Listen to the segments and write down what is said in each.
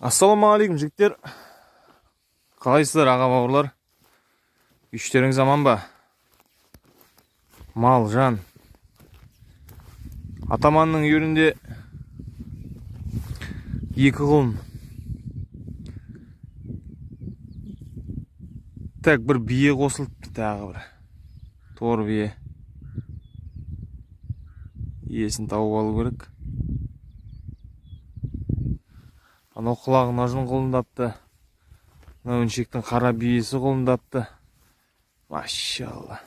Ассалаумағалейкум жігіттер. Қалайсыздар аға бауырлар? Үштеріңіз аман ба? Мал, жан. Атаманның үйірінде 2 құлын. Так бір бие қосылыпты, тағы бір. Тор бие. Иесін тауып алу керек. Анау құлағын ажын қолындапты. Мына өншектің қара биесі қолындапты. Машалла.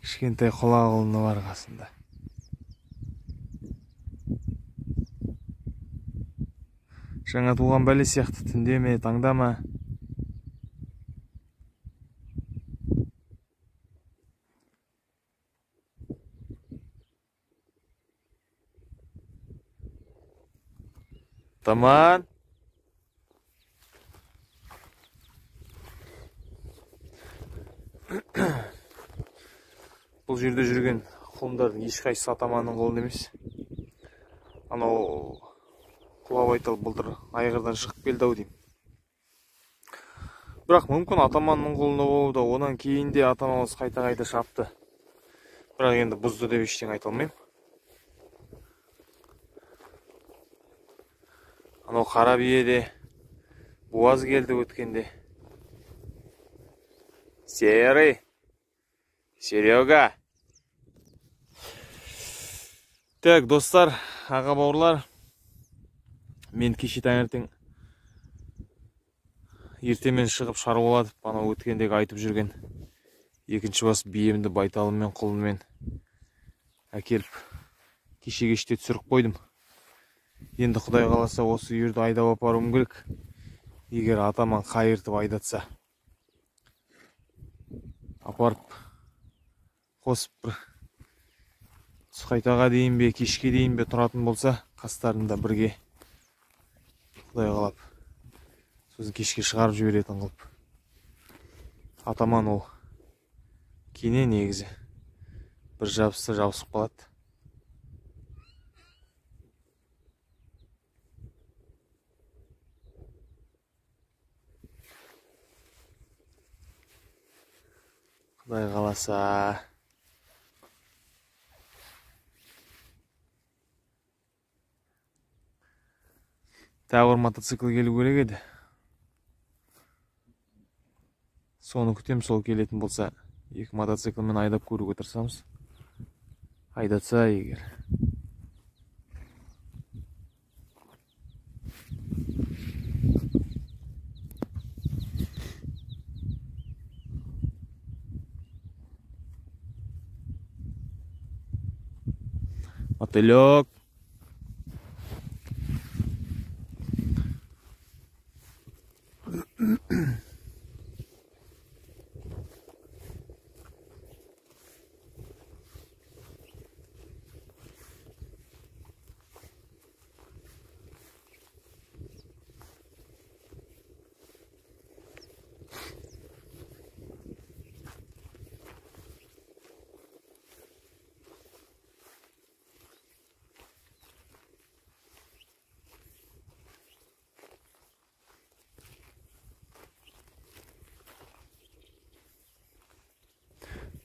Кішкентай құлағы қолында бар қасында. Жаңа туған бәле сияқты түнде ме, таңда ма? Таман. Бұл жерде жүрген құлындардың ешқайсысы атаманның қолында емес. Анау құлап айтал былтыр айғырдан шығып келді ау деймін. Бірақ мүмкін атаманның қолында болуда, онан кейін де атаманымыз қайта шапты. Бірақ енді бұзды деп ештеңе айта алмаймын. Анау қара бие де буаз келді өткенде. Серый, Серега. Так, достар, аға бауырлар, мен кеше таңертең ертемен шығып шаруалатып, анау өткендегі айтып жүрген екінші бас биемді байталыммен құлынмен әкеліп кеше кеште түсіріп қойдым. Енді Құдай қаласа осы үйірді айдап апаруым керек. Егер атаман қайыртып айдатса, апарып қосып бір қайтаға дейін бе, кешке дейін бе тұратын болса, қастарында бірге Құдай қалап сөзін кешке шығарып жіберетін қылып. Атаман ол кене негізі бір жабысса жабысып қалады. Құдай қаласа. Тағы бір мотоцикл келу керек еді. Соны күтем, сол келетін болса, 2 мотоциклмен айдап көруге тырысамыз. Айдатса егер. Мотылек.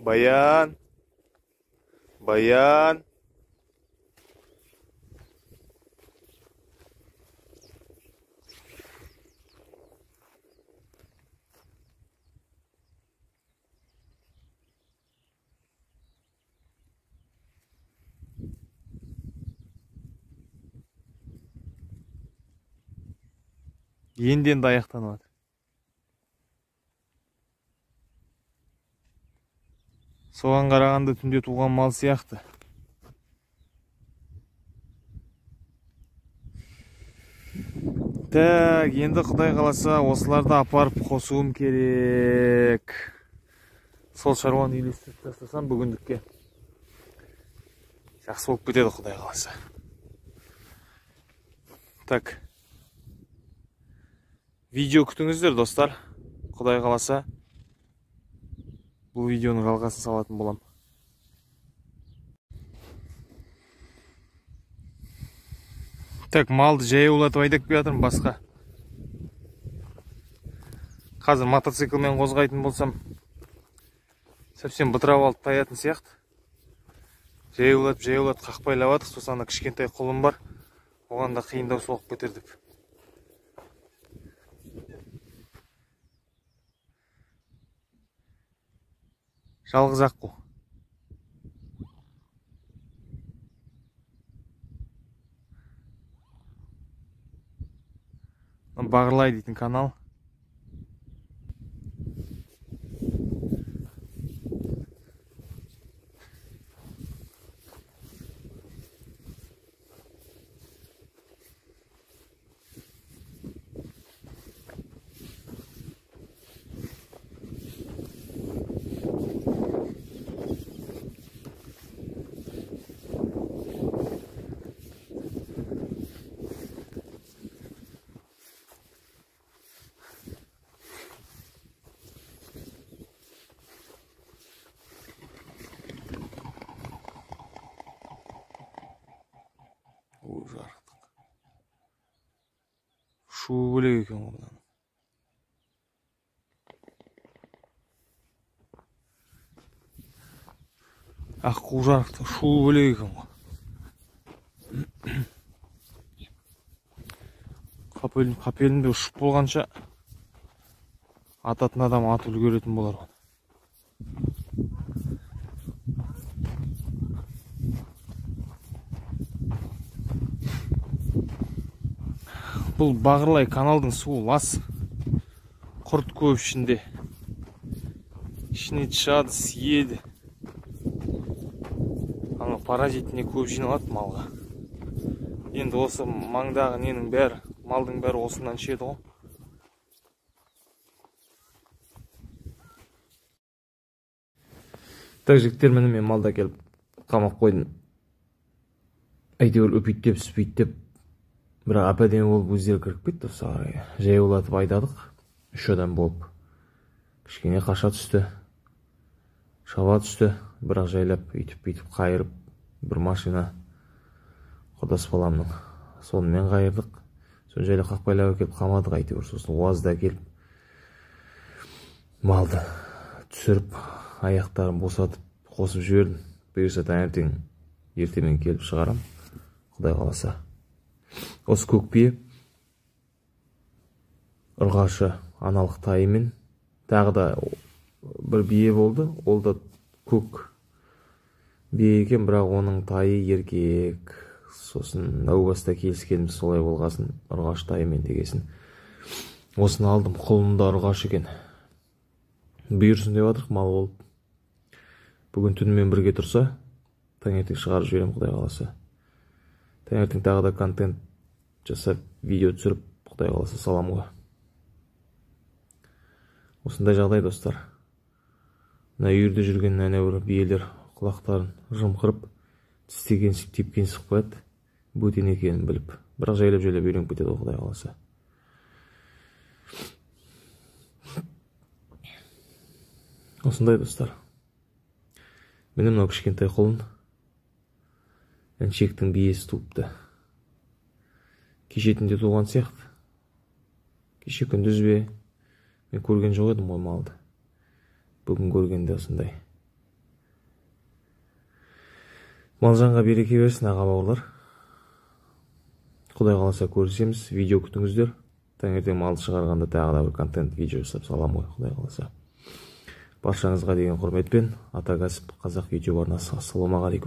Баян. Баян. Енді аяқтанады. Соған қарағанда түнде туған мал сияқты. Так, енді Құдай қаласа осыларды апарып қосуым керек. Сол шаруаны үйлестіріп тастасам бүгіндікке жақсы болып кетеді, Құдай қаласа. Так. Видео күтіңіздер, достар. Құдай қаласа бұл видеоның жалғасын салатын болам. Так, малды жаяулатып айдап келе жатырмын басқа. Қазір мотоциклмен қозғайтын болсам, совсем бытырап алып таятын сияқты. Жаяулатып қақпайлап жатық, сосын кішкентай құлым бар. Оған да қиындау соғып кетер деп. Жалғыз аққу. Бағырлай дейтін канал. Жарықтық. Шу бөлек екен одан. Аққу жарықтық, шу бөлек екен ғой. Қапелімде ұшып болғанша ататын адам ат үлгеретін болар ғой. Бұл Бағырлай каналдың суы лас. Құрт көп ішінде. Ішіне шығады, сиеді. Ана паразитіне көп жиналады малға. Енді осы маңдағы ненің бәрі, малдың бәрі осынан ішеді ғой. Так, жігіттер, міне мен малда келіп қамап қойдым. Әйтеуір үпейттеп, сүпейттеп, бірақ әп-әдемі болып өздері кіріп кетті осы арaya. Жаяулатып айдадық. 3 адам болып. Кішкене қаша түсті. Шаба түсті. Бірақ жайлап үйтіп қайырып, бір машина құрдас баламның. Сонымен қайырдық. Сон жайлап қақпайлап келіп қамадық әйтеуір. Сосын уазда келіп малды түсіріп, аяқтарын босатып, қосып жібердім. Бұйырса таңертең ертемен келіп шығарам. Құдай қаласа. Осы көк бие ұрғашы аналық тайымен, тағы да бір бие болды. Ол да көк бие екен, бірақ оның тайы еркек. Сосын әу баста келіскеніміз солай болғасын, ұрғаш тайымен дегесін. Осыны алдым, құлында ұрғаш екен. Бұйырсын деп жатырық, мал болып. Бүгін түнімен бірге тұрса, таңертең шығарып жіберем, құдай қаласа. Таңертең тағы да контент жасап, видео түсіріп, құдай қаласа саламға. Осындай жағдай, достар. Мына үйірде жүрген әнеуір биелер құлақтарын жымқырып, тістегенсіп, тепкенсіп қояды. Бөтен екенін біліп. Бірақ жайлап үйреніп кетеді, құдай қаласа. Осындай, достар. Міне мынау кішкентай құлын әншектің биесі туыпты. Кешетінде туған сияқты. Кеше күндіз бе? Мен көрген жоқ едім ғой малды. Бүгін көргенде осындай. Малжанға береке берсін, аға бауырлар. Құдай қаласа көрісеміз, видео күтіңіздер. Таңертең малды шығарғанда тағы да бір контент видео жасап салам ғой, құдай қаласа. Баршаңызға деген құрметпен, Ата кәсіп қазақ видео арнасы. Ассалаумағалейкум.